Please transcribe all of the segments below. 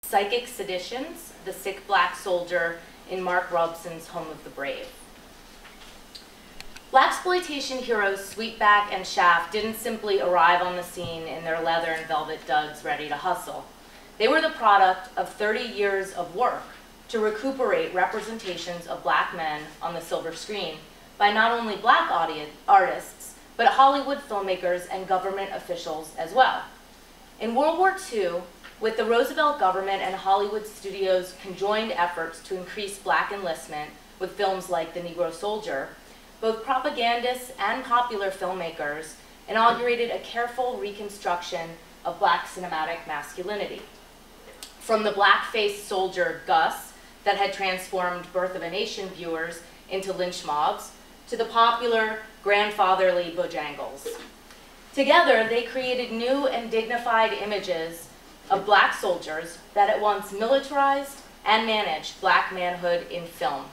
Psychic Seditions, the Sick Black Soldier in Mark Robson's Home of the Brave. Blaxploitation heroes Sweetback and Shaft didn't simply arrive on the scene in their leather and velvet duds ready to hustle. They were the product of 30 years of work to recuperate representations of black men on the silver screen by not only black artists, but Hollywood filmmakers and government officials as well. In World War II, with the Roosevelt government and Hollywood studios' conjoined efforts to increase black enlistment with films like The Negro Soldier, both propagandists and popular filmmakers inaugurated a careful reconstruction of black cinematic masculinity. From the black-faced soldier Gus that had transformed Birth of a Nation viewers into lynch mobs, to the popular grandfatherly Bojangles. Together, they created new and dignified images of black soldiers that at once militarized and managed black manhood in film,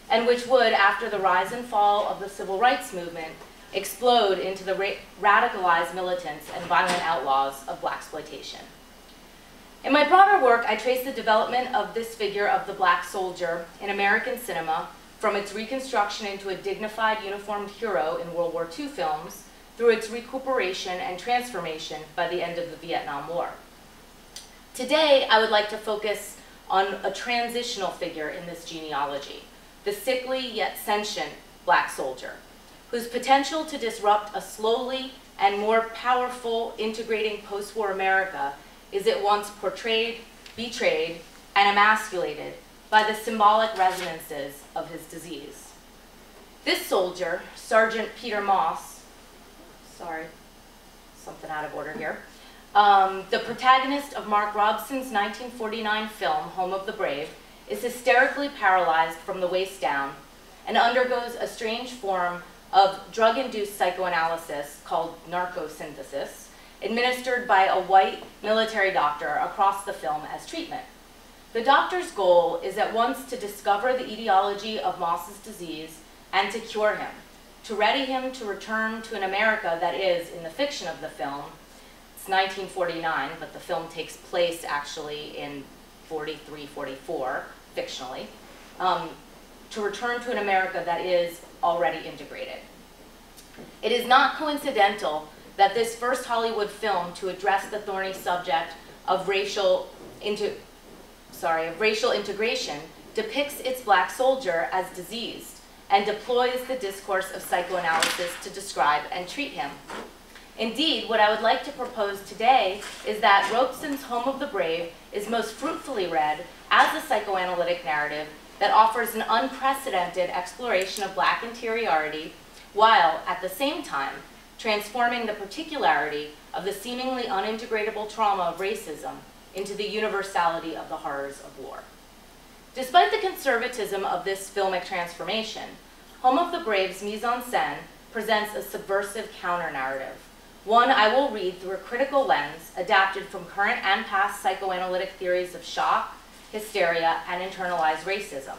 and which would, after the rise and fall of the civil rights movement, explode into the radicalized militants and violent outlaws of blaxploitation. In my broader work, I trace the development of this figure of the black soldier in American cinema from its reconstruction into a dignified, uniformed hero in World War II films through its recuperation and transformation by the end of the Vietnam War. Today, I would like to focus on a transitional figure in this genealogy, the sickly yet sentient black soldier, whose potential to disrupt a slowly and more powerful integrating post-war America is at once portrayed, betrayed, and emasculated by the symbolic resonances of his disease. This soldier, Sergeant Peter Moss, sorry, something out of order here, the protagonist of Mark Robson's 1949 film, Home of the Brave, is hysterically paralyzed from the waist down and undergoes a strange form of drug-induced psychoanalysis called narcosynthesis, administered by a white military doctor across the film as treatment. The doctor's goal is at once to discover the etiology of Moss's disease and to cure him, to ready him to return to an America that is, in the fiction of the film, it's 1949, but the film takes place actually in 43, 44, fictionally, to return to an America that is already integrated. It is not coincidental that this first Hollywood film to address the thorny subject of racial integration depicts its black soldier as diseased and deploys the discourse of psychoanalysis to describe and treat him. Indeed, what I would like to propose today is that Robson's Home of the Brave is most fruitfully read as a psychoanalytic narrative that offers an unprecedented exploration of black interiority, while, at the same time, transforming the particularity of the seemingly unintegratable trauma of racism into the universality of the horrors of war. Despite the conservatism of this filmic transformation, Home of the Brave's mise-en-scène presents a subversive counter-narrative, one I will read through a critical lens adapted from current and past psychoanalytic theories of shock, hysteria, and internalized racism.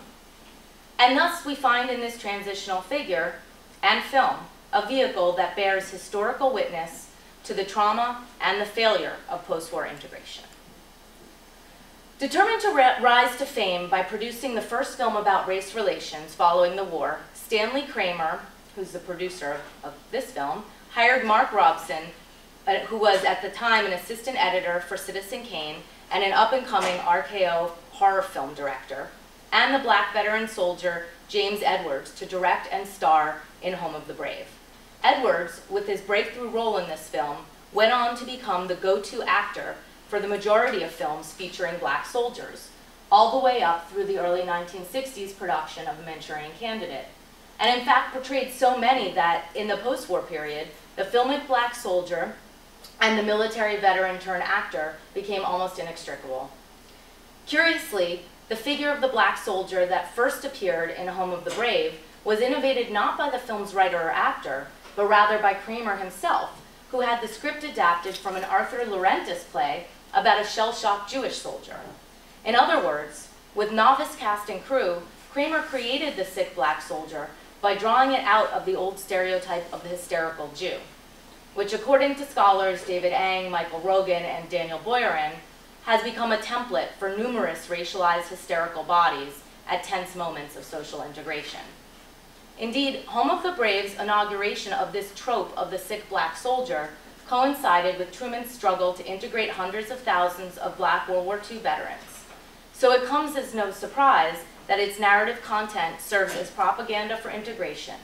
And thus we find in this transitional figure and film a vehicle that bears historical witness to the trauma and the failure of post-war integration. Determined to rise to fame by producing the first film about race relations following the war, Stanley Kramer, who's the producer of this film, hired Mark Robson, who was at the time an assistant editor for Citizen Kane and an up-and-coming RKO horror film director, and the black veteran soldier James Edwards to direct and star in Home of the Brave. Edwards, with his breakthrough role in this film, went on to become the go-to actor for the majority of films featuring black soldiers, all the way up through the early 1960s production of A Manchurian Candidate, and in fact portrayed so many that in the post-war period, the filmic black soldier and the military veteran turned actor became almost inextricable. Curiously, the figure of the black soldier that first appeared in Home of the Brave was innovated not by the film's writer or actor, but rather by Kramer himself, who had the script adapted from an Arthur Laurentis play about a shell-shocked Jewish soldier. In other words, with novice cast and crew, Kramer created the sick black soldier by drawing it out of the old stereotype of the hysterical Jew, which according to scholars David Eng, Michael Rogan, and Daniel Boyarin, has become a template for numerous racialized hysterical bodies at tense moments of social integration. Indeed, Home of the Brave's inauguration of this trope of the sick black soldier coincided with Truman's struggle to integrate hundreds of thousands of black World War II veterans. So it comes as no surprise that its narrative content serves as propaganda for integration,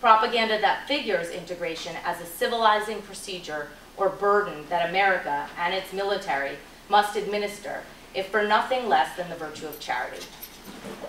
propaganda that figures integration as a civilizing procedure or burden that America and its military must administer, if for nothing less than the virtue of charity.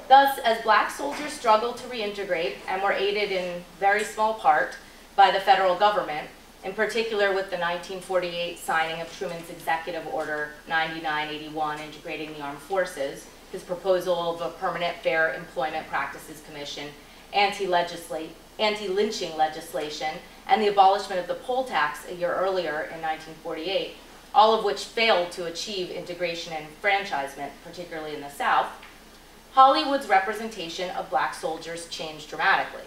Thus, as black soldiers struggled to reintegrate and were aided in very small part by the federal government, in particular with the 1948 signing of Truman's Executive Order 9981 integrating the armed forces, his proposal of a permanent Fair Employment Practices Commission, anti-lynching legislation, and the abolishment of the poll tax a year earlier in 1948, all of which failed to achieve integration and enfranchisement, particularly in the South, Hollywood's representation of black soldiers changed dramatically.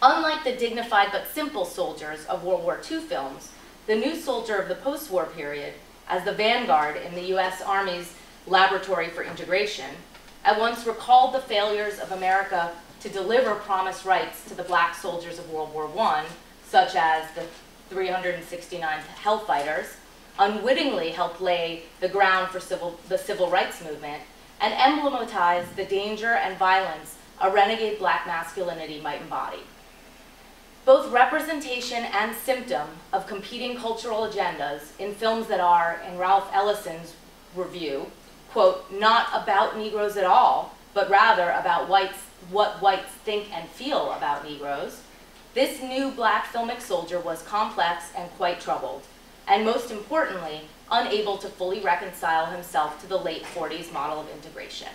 Unlike the dignified but simple soldiers of World War II films, the new soldier of the post-war period, as the vanguard in the U.S. Army's laboratory for integration, at once recalled the failures of America to deliver promised rights to the black soldiers of World War I, such as the 369th Hellfighters, unwittingly helped lay the ground for the civil rights movement, and emblematized the danger and violence a renegade black masculinity might embody. Both representation and symptom of competing cultural agendas in films that are, in Ralph Ellison's review, quote, not about Negroes at all, but rather about what whites think and feel about Negroes, this new black filmic soldier was complex and quite troubled, and most importantly, unable to fully reconcile himself to the late 40s model of integration.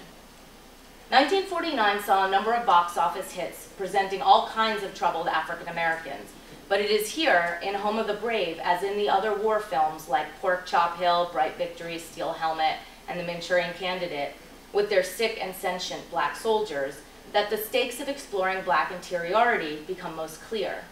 1949 saw a number of box office hits presenting all kinds of troubled African Americans, but it is here in Home of the Brave, as in the other war films like Pork Chop Hill, Bright Victory, Steel Helmet, and The Manchurian Candidate, with their sick and sentient black soldiers, that the stakes of exploring black interiority become most clear.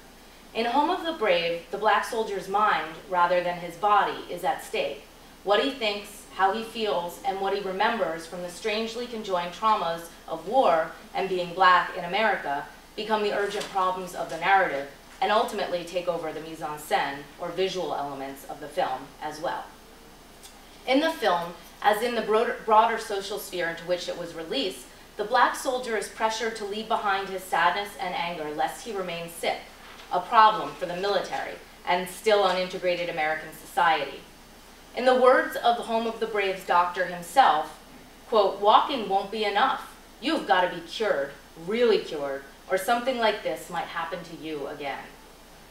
In Home of the Brave, the black soldier's mind, rather than his body, is at stake. What he thinks, how he feels, and what he remembers from the strangely conjoined traumas of war and being black in America become the urgent problems of the narrative, and ultimately take over the mise-en-scène, or visual elements of the film, as well. In the film, as in the broader social sphere into which it was released, the black soldier is pressured to leave behind his sadness and anger lest he remain sick, a problem for the military and still unintegrated American society. In the words of Home of the Brave's doctor himself, quote, walking won't be enough. You've got to be cured, really cured, or something like this might happen to you again.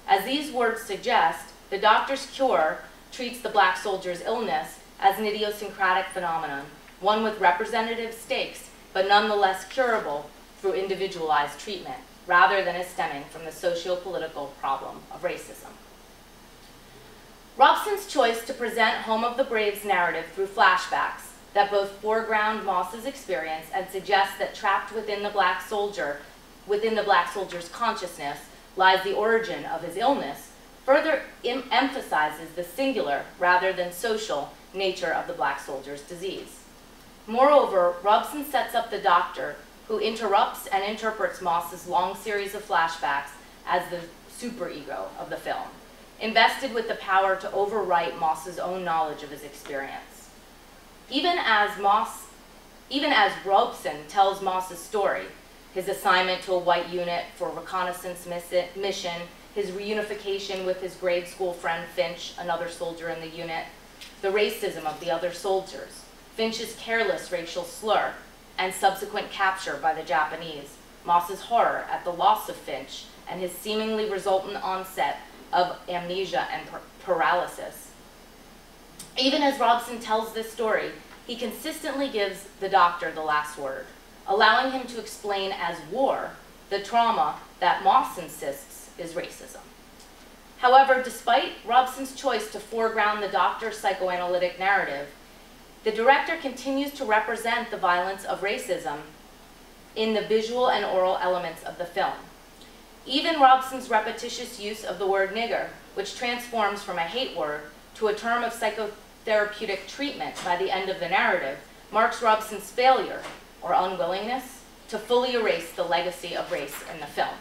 As these words suggest, the doctor's cure treats the black soldier's illness as an idiosyncratic phenomenon, one with representative stakes, but nonetheless curable through individualized treatment, rather than as stemming from the socio-political problem of racism. Robson's choice to present Home of the Brave's narrative through flashbacks that both foreground Moss's experience and suggest that trapped within the black soldier's consciousness lies the origin of his illness, further emphasizes the singular rather than social nature of the black soldier's disease. Moreover, Robson sets up the doctor, who interrupts and interprets Moss's long series of flashbacks, as the superego of the film, invested with the power to overwrite Moss's own knowledge of his experience. Even as Robson tells Moss's story, his assignment to a white unit for a reconnaissance mission, his reunification with his grade school friend Finch, another soldier in the unit, the racism of the other soldiers, Finch's careless racial slur, and subsequent capture by the Japanese, Moss's horror at the loss of Finch, and his seemingly resultant onset of amnesia and paralysis. Even as Robson tells this story, he consistently gives the doctor the last word, allowing him to explain as war the trauma that Moss insists is racism. However, despite Robson's choice to foreground the doctor's psychoanalytic narrative, the director continues to represent the violence of racism in the visual and oral elements of the film. Even Robson's repetitious use of the word nigger, which transforms from a hate word to a term of therapeutic treatment by the end of the narrative marks Robson's failure or unwillingness to fully erase the legacy of race in the film.